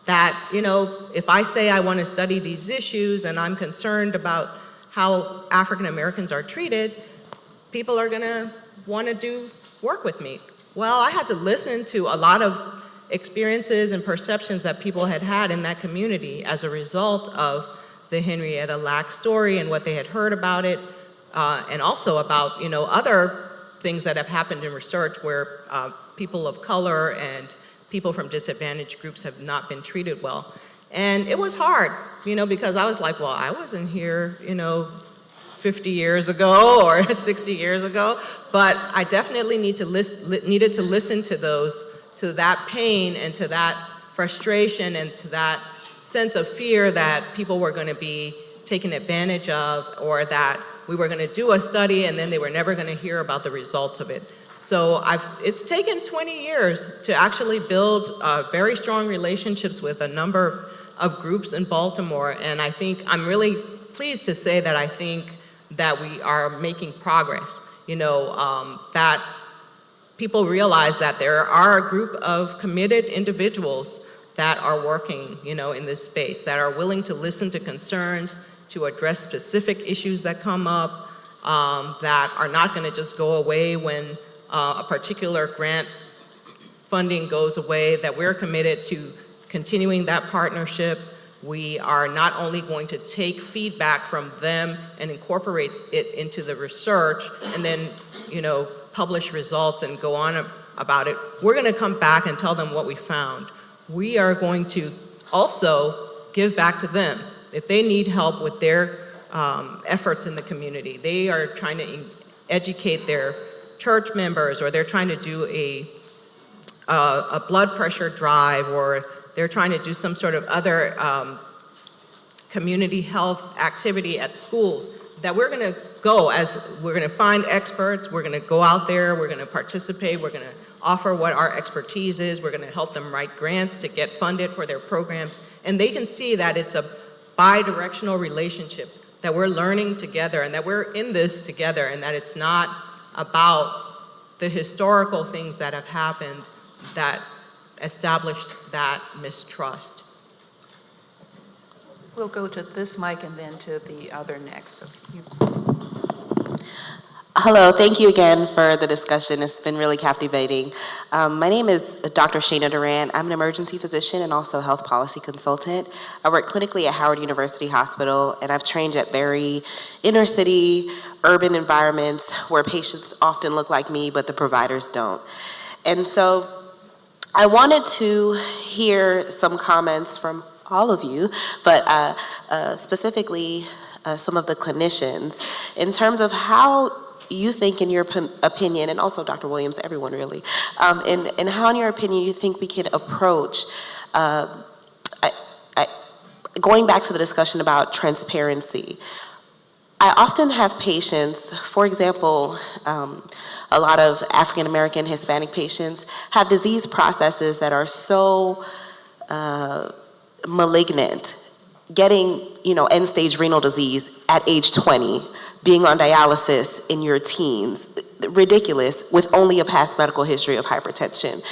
If I say I want to study these issues and I'm concerned about how African Americans are treated, people are going to want to do work with me. Well, I had to listen to a lot of experiences and perceptions that people had had in that community as a result of the Henrietta Lacks story and what they had heard about it, and also about other things that have happened in research where people of color and people from disadvantaged groups have not been treated well. And it was hard, because I was like, well, I wasn't here, 50 years ago or 60 years ago, but I definitely needed to listen to that pain and to that frustration and to that sense of fear that people were going to be taken advantage of, or that we were going to do a study and then they were never going to hear about the results of it. So it's taken 20 years to actually build very strong relationships with a number of groups in Baltimore, and I think I'm really pleased to say that I think that we are making progress, that people realize that there are a group of committed individuals that are working, in this space, that are willing to listen to concerns, to address specific issues that come up, that are not going to just go away when a particular grant funding goes away, that we're committed to continuing that partnership. We are not only going to take feedback from them and incorporate it into the research and then, publish results and go on about it. We're going to come back and tell them what we found. We are going to also give back to them. If they need help with their efforts in the community, they are trying to educate their church members, or they're trying to do a blood pressure drive, or they're trying to do some sort of other community health activity at schools, that we're going to we're going to find experts, we're going to go out there, we're going to participate, we're going to offer what our expertise is, we're going to help them write grants to get funded for their programs, and they can see that it's a bi-directional relationship, that we're learning together and that we're in this together, and that it's not about the historical things that have happened that established that mistrust. We'll go to this mic and then to the other next. So Hello, thank you again for the discussion. It's been really captivating. My name is Dr. Shana Duran. I'm an emergency physician and also health policy consultant. I work clinically at Howard University Hospital, and I've trained at very inner city, urban environments where patients often look like me, but the providers don't. And so I wanted to hear some comments from all of you, but specifically some of the clinicians, in terms of how you think, in your opinion, and also Dr. Williams, everyone really, and how, in your opinion, you think we can approach going back to the discussion about transparency. I often have patients, for example, a lot of African American, Hispanic patients have disease processes that are so malignant, getting, end-stage renal disease at age 20, being on dialysis in your teens, ridiculous, with only a past medical history of hypertension.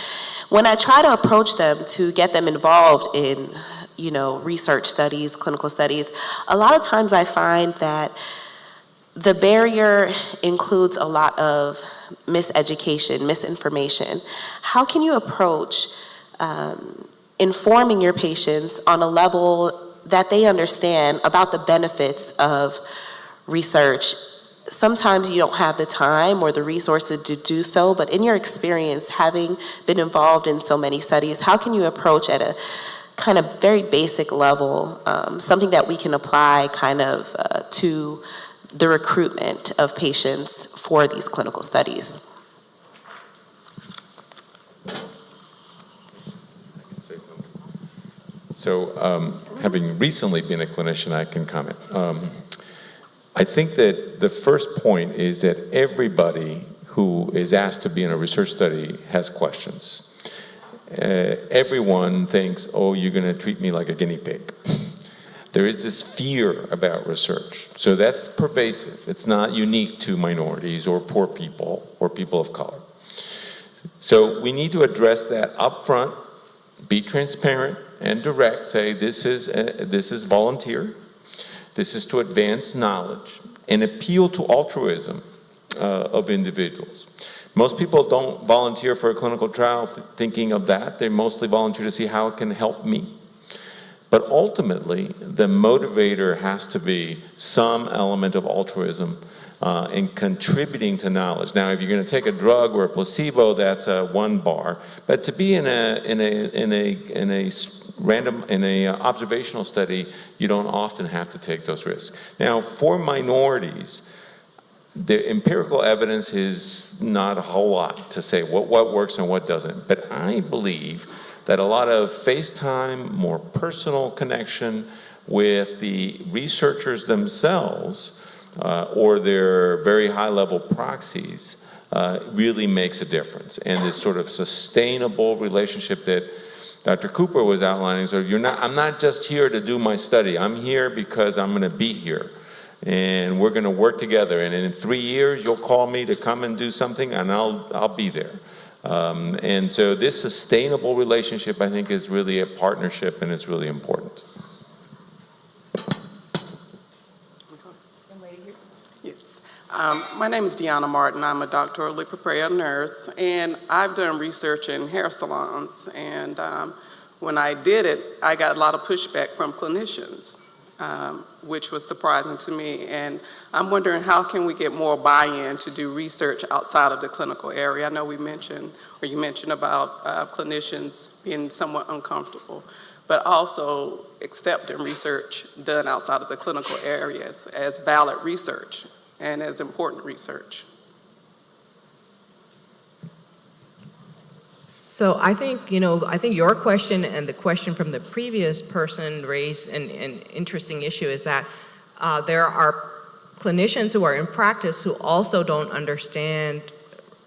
When I try to approach them to get them involved in, research studies, clinical studies, a lot of times I find that the barrier includes a lot of miseducation, misinformation. How can you approach informing your patients on a level that they understand about the benefits of research? Sometimes you don't have the time or the resources to do so, but in your experience, having been involved in so many studies, how can you approach at a kind of very basic level, something that we can apply kind of to the recruitment of patients for these clinical studies? I can say something. So, having recently been a clinician, I can comment. I think that the first point is that everybody who is asked to be in a research study has questions. Everyone thinks, oh, you're going to treat me like a guinea pig. There is this fear about research. So that's pervasive. It's not unique to minorities or poor people or people of color. So we need to address that up front, be transparent and direct, say this is volunteer, this is to advance knowledge, and appeal to altruism of individuals. Most people don't volunteer for a clinical trial thinking of that. They mostly volunteer to see how it can help me. But ultimately, the motivator has to be some element of altruism and contributing to knowledge. Now, if you're going to take a drug or a placebo, that's one bar. But to be in a observational study, you don't often have to take those risks. Now, for minorities, the empirical evidence is not a whole lot to say what works and what doesn't. But I believe that a lot of face time, more personal connection with the researchers themselves or their very high-level proxies really makes a difference. And this sort of sustainable relationship that Dr. Cooper was outlining, so I'm not just here to do my study. I'm here because I'm going to be here. And we're going to work together. And in 3 years, you'll call me to come and do something, and I'll be there. And so this sustainable relationship, I think, is really a partnership, and it's really important. Yes. My name is Deanna Martin. I'm a doctorally prepared nurse, and I've done research in hair salons. And when I did it, I got a lot of pushback from clinicians, which was surprising to me. And I'm wondering, how can we get more buy-in to do research outside of the clinical area? I know you mentioned about clinicians being somewhat uncomfortable, but also accepting research done outside of the clinical areas as valid research and as important research. So I think your question and the question from the previous person raised an interesting issue, is that there are clinicians who are in practice who also don't understand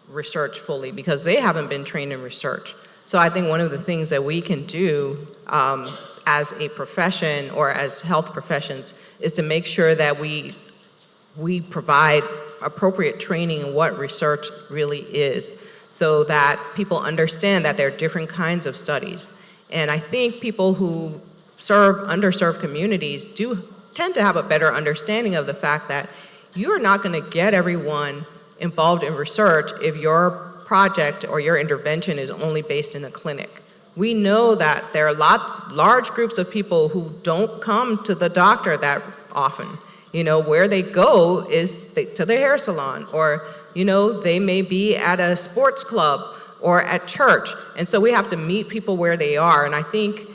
research fully because they haven't been trained in research. So I think one of the things that we can do as a profession or as health professions is to make sure that we provide appropriate training in what research really is, so that people understand that there are different kinds of studies. And I think people who serve underserved communities do tend to have a better understanding of the fact that you're not going to get everyone involved in research if your project or your intervention is only based in a clinic. We know that there are large groups of people who don't come to the doctor that often. Where they go is to the hair salon, or they may be at a sports club or at church. And so we have to meet people where they are. And I think,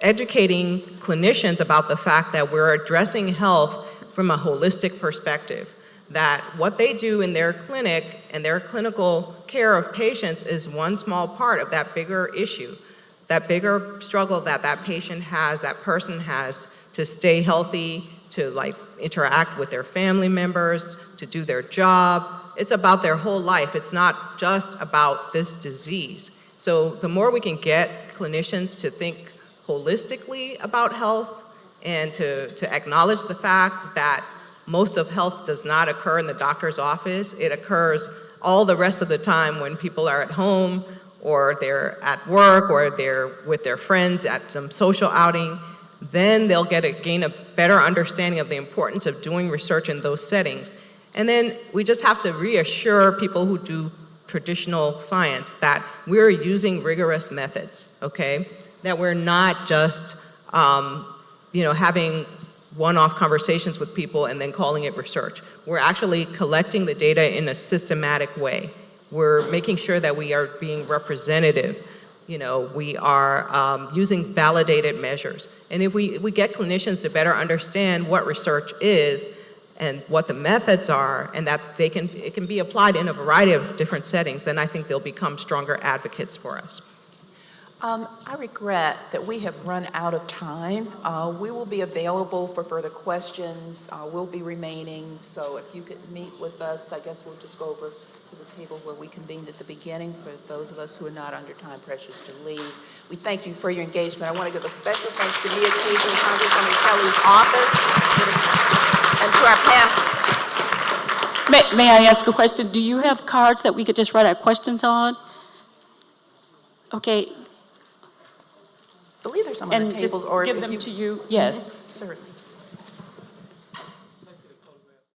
educating clinicians about the fact that we're addressing health from a holistic perspective, that what they do in their clinic and their clinical care of patients is one small part of that bigger issue, that bigger struggle that that patient has, that person has to stay healthy, to interact with their family members, to do their job. It's about their whole life. It's not just about this disease. So the more we can get clinicians to think holistically about health and to acknowledge the fact that most of health does not occur in the doctor's office. It occurs all the rest of the time when people are at home, or they're at work, or they're with their friends at some social outing. Then they'll gain a better understanding of the importance of doing research in those settings. And then we just have to reassure people who do traditional science that we're using rigorous methods, okay? That we're not just, having one-off conversations with people and then calling it research. We're actually collecting the data in a systematic way. We're making sure that we are being representative. We are using validated measures. And if we get clinicians to better understand what research is and what the methods are, and that it can be applied in a variety of different settings, then I think they'll become stronger advocates for us. I regret that we have run out of time. We will be available for further questions. We'll be remaining, so if you could meet with us, I guess we'll just go over to the table where we convened at the beginning for those of us who are not under time pressures to leave. We thank you for your engagement. I want to give a special thanks to Mia Cage and Congresswoman Kelly's office and to our panel. May I ask a question? Do you have cards that we could just write our questions on? Okay. I believe there's some on the And just tables, or give if them you, to you? Yes. certainly.